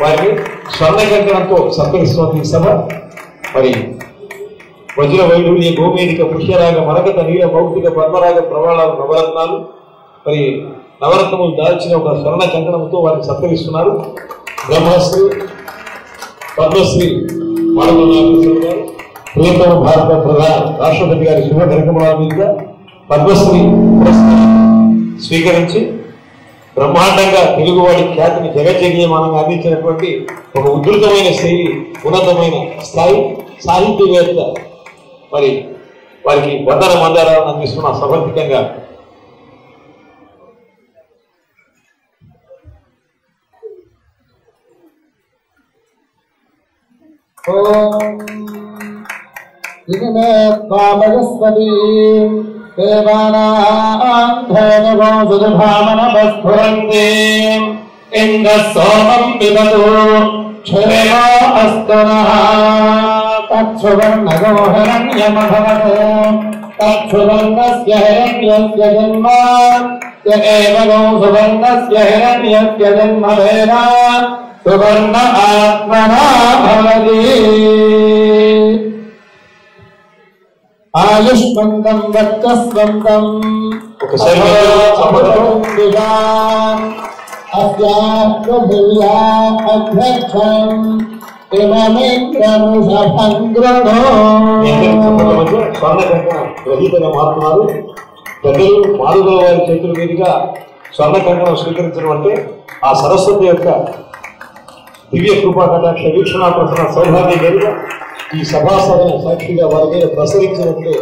వారికి స్వర్ణ కంకణంతో సత్కరిస్తున్న ఈ సభ మరి వజ్ర వైఢూర్య గోమేదిక పుష్యరాగ మరకత నీల భౌతిక పద్మరాగ ప్రవాళాలు నవరత్నాలు మరి నవరత్నములు దాల్చిన ఒక స్వర్ణ కంకణంతో వారిని సత్కరిస్తున్నారు. బ్రహ్మశ్రీ పద్మశ్రీ మానవనాథేశ్వర గారు ప్రియతమ భారత ప్రధాన రాష్ట్రపతి గారి శుభ కార్యక్రమాల మీదుగా పద్మశ్రీ స్వీకరించి బ్రహ్మాండంగా తెలుగువాడి ఖ్యాతిని జగజ్జగీయమానంగా అందించినటువంటి ఒక ఉధృతమైన శైలి, ఉన్నతమైన స్థాయి సాహిత్యవేత్త మరి వారికి వందన మందారాలను అందిస్తున్న సమర్పితంగా तत्सुवर्णस्य हिरण्यस्य जन्म सुवर्णस्य हिरण्यस्य जन्म वेदा सुवर्ण आत्मना भवति आयुष्मन्तम् वर्चस्वन्तम् अस्यापृथिव्या अध्यक्षम् గ్రహీతగా మారుతున్నారు. పెద్దలు మారుగల వారి చేతుల మీదుగా స్వర్ణ కంకణం స్వీకరించడం అంటే ఆ సరస్వతి యొక్క దివ్య కృపా కటాక్ష వీక్షణా ప్రసన్న సౌభాగ్యం కలిగా ఈ సభాసభ సాక్షిగా వారి మీద ప్రసరించినట్లే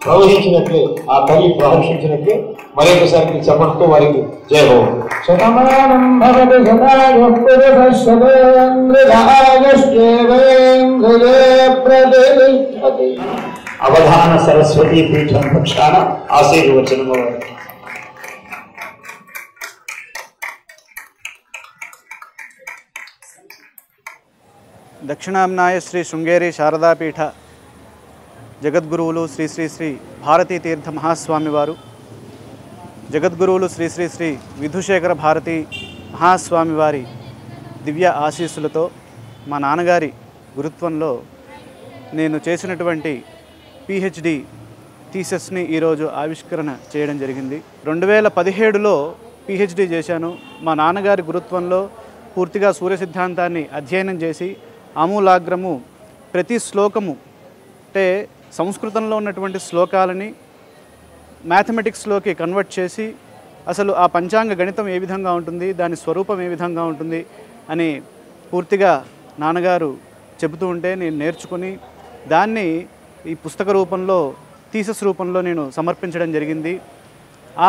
ప్రవహించినట్లే ఆ తల్లి ప్రహర్షించినట్లే మరొకసారి చెప్పడంతో వారికి జయ హో. శతమానం భవతి శతాయుః పురుషశ్శతేంద్రియాయుష్యేవేంద్రియే ప్రతిష్టతి. అవధాన సరస్వతీ పీఠం పక్షాన ఆశీర్వచనము. దక్షిణామ్నాయ శ్రీ శృంగేరి శారదాపీఠ జగద్గురువులు శ్రీ శ్రీ శ్రీ భారతీ తీర్థ మహాస్వామి వారు, జగద్గురువులు శ్రీ శ్రీ శ్రీ విధుశేఖర భారతీ మహాస్వామి వారి దివ్య ఆశీస్సులతో మా నాన్నగారి గురుత్వంలో నేను చేసినటువంటి పిహెచ్డి థీసిస్ని ఈరోజు ఆవిష్కరణ చేయడం జరిగింది. 2017లో పిహెచ్డి చేశాను. మా నాన్నగారి గురుత్వంలో పూర్తిగా సూర్య సిద్ధాంతాన్ని అధ్యయనం చేసి ఆమూలాగ్రము ప్రతి శ్లోకము అంటే సంస్కృతంలో ఉన్నటువంటి శ్లోకాలని మ్యాథమెటిక్స్లోకి కన్వర్ట్ చేసి అసలు ఆ పంచాంగ గణితం ఏ విధంగా ఉంటుంది, దాని స్వరూపం ఏ విధంగా ఉంటుంది అని పూర్తిగా నాన్నగారు చెబుతూ ఉంటే నేను నేర్చుకుని దాన్ని ఈ పుస్తక రూపంలో థీసిస్ రూపంలో నేను సమర్పించడం జరిగింది.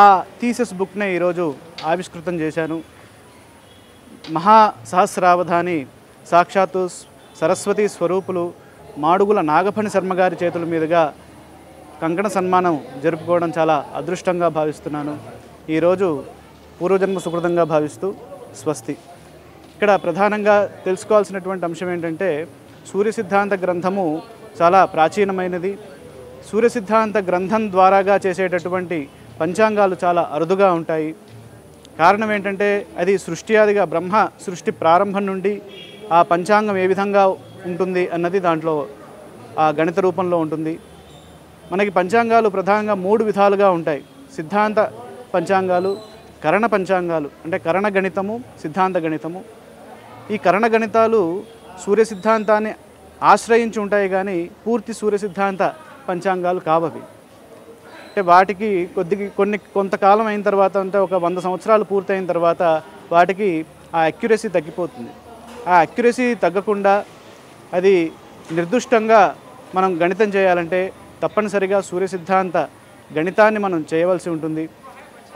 ఆ థీసిస్ బుక్నే ఈరోజు ఆవిష్కృతం చేశాను. మహాసహస్రావధాని సాక్షాత్తు సరస్వతి స్వరూపులు మాడుగుల నాగఫణి శర్మ గారి చేతుల మీదుగా కంకణ సన్మానం జరుపుకోవడం చాలా అదృష్టంగా భావిస్తున్నాను. ఈరోజు పూర్వజన్మ సుకృతంగా భావిస్తూ స్వస్తి. ఇక్కడ ప్రధానంగా తెలుసుకోవాల్సినటువంటి అంశం ఏంటంటే సూర్య సిద్ధాంత గ్రంథము చాలా ప్రాచీనమైనది. సూర్య సిద్ధాంత గ్రంథం ద్వారాగా చేసేటటువంటి పంచాంగాలు చాలా అరుదుగా ఉంటాయి. కారణం ఏంటంటే అది సృష్టి ఆదిగా బ్రహ్మ సృష్టి ప్రారంభం నుండి ఆ పంచాంగం ఏ విధంగా ఉంటుంది అన్నది దాంట్లో ఆ గణిత రూపంలో ఉంటుంది. మనకి పంచాంగాలు ప్రధానంగా 3 విధాలుగా ఉంటాయి. సిద్ధాంత పంచాంగాలు, కరణ పంచాంగాలు అంటే కరణ గణితము, సిద్ధాంత గణితము. ఈ కరణ గణితాలు సూర్య సిద్ధాంతాన్ని ఆశ్రయించి ఉంటాయి కానీ పూర్తి సూర్య సిద్ధాంత పంచాంగాలు కావవి. అంటే వాటికి కొంతకాలం అయిన తర్వాత అంటే ఒక 100 సంవత్సరాలు పూర్తయిన తర్వాత వాటికి ఆ అక్యురసీ తగ్గిపోతుంది. ఆ అక్యురసీ తగ్గకుండా అది నిర్దిష్టంగా మనం గణితం చేయాలంటే తప్పనిసరిగా సూర్య సిద్ధాంత గణితాన్ని మనం చేయవలసి ఉంటుంది.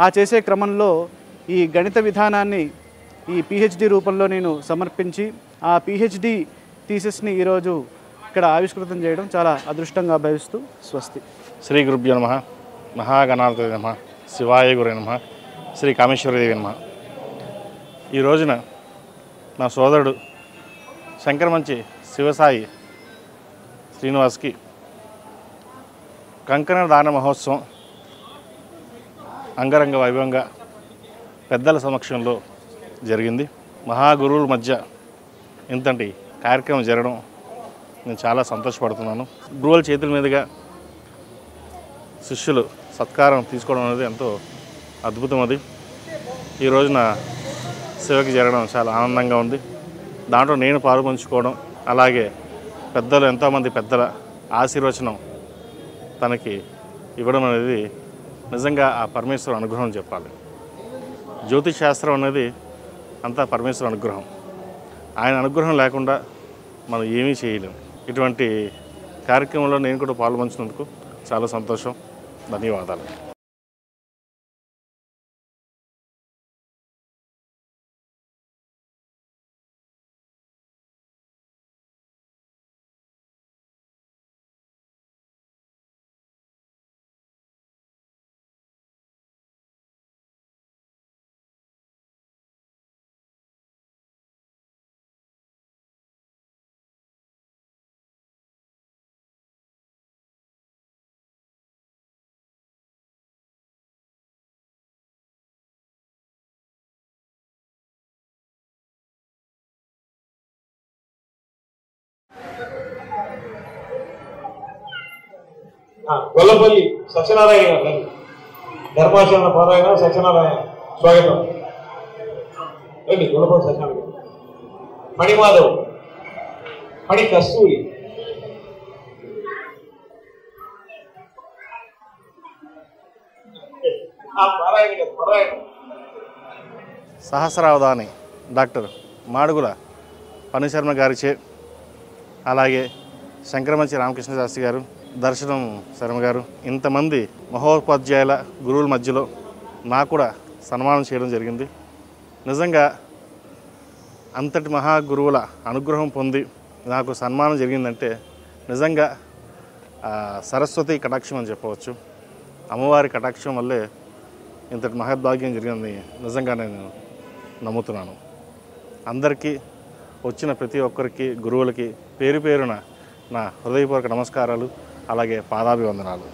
ఆ చేసే క్రమంలో ఈ గణిత విధానాన్ని ఈ పిహెచ్డి రూపంలో నేను సమర్పించి ఆ పిహెచ్డి థీసిస్ని ఈరోజు ఇక్కడ ఆవిష్కృతం చేయడం చాలా అదృష్టంగా భావిస్తూ స్వస్తి. శ్రీ గురుభ్యో నమః. మహాగణాధిపతయే నమః. శివాయ గురే నమః. శ్రీ కామేశ్వరదేవి నమః. ఈ రోజున నా సోదరుడు శంకరమంచి శివసాయి శ్రీనివాస్కి కంకణ దాన మహోత్సవం అంగరంగ వైభవంగా పెద్దల సమక్షంలో జరిగింది. మహాగురువుల మధ్య ఇంతటి కార్యక్రమం జరగడం నేను చాలా సంతోషపడుతున్నాను. గురువుల చేతుల మీదుగా శిష్యులు సత్కారం తీసుకోవడం అనేది ఎంతో అద్భుతం. అది ఈ రోజున సేవకి జరగడం చాలా ఆనందంగా ఉంది. దాంట్లో నేను పాల్పంచుకోవడం, అలాగే పెద్దలు ఎంతోమంది పెద్దల ఆశీర్వచనం తనకి ఇవ్వడం అనేది నిజంగా ఆ పరమేశ్వరుడు అనుగ్రహం చెప్పాలి. జ్యోతిష్ శాస్త్రం అనేది అంతా పరమేశ్వరుడు అనుగ్రహం. ఆయన అనుగ్రహం లేకుండా మనం ఏమీ చేయలేం. ఇటువంటి కార్యక్రమంలో నేను కూడా పాల్పంచినందుకు చాలా సంతోషం. ధన్యవాదాలు. గొల్లపల్లి సత్యనారాయణ గారు ధర్మాచరణ పారాయణ సత్యనారాయణ స్వాగతం. రండి. గొల్లపల్లి సత్యనారాయణ గారు, మణిమాధవ్, మణి కస్తూరి, పారాయణ గారు పారాయణ. సహస్రావధాని డాక్టర్ మాడుగుల పనిశర్మ గారిచే, అలాగే శంకరమంచి రామకృష్ణ శాస్త్రి గారు, దర్శనం శర్మ గారు, ఇంతమంది మహోపాధ్యాయుల గురువుల మధ్యలో నాకు కూడా సన్మానం చేయడం జరిగింది. నిజంగా అంతటి మహాగురువుల అనుగ్రహం పొంది నాకు సన్మానం జరిగిందంటే నిజంగా సరస్వతి కటాక్షం అని చెప్పవచ్చు. అమ్మవారి కటాక్షం వల్లే ఇంతటి మహద్భాగ్యం జరిగిందని నిజంగా నేను నమ్ముతున్నాను. అందరికీ, వచ్చిన ప్రతి ఒక్కరికి, గురువులకి పేరు పేరున నా హృదయపూర్వక నమస్కారాలు, అలాగే పాదాభివందనాలు.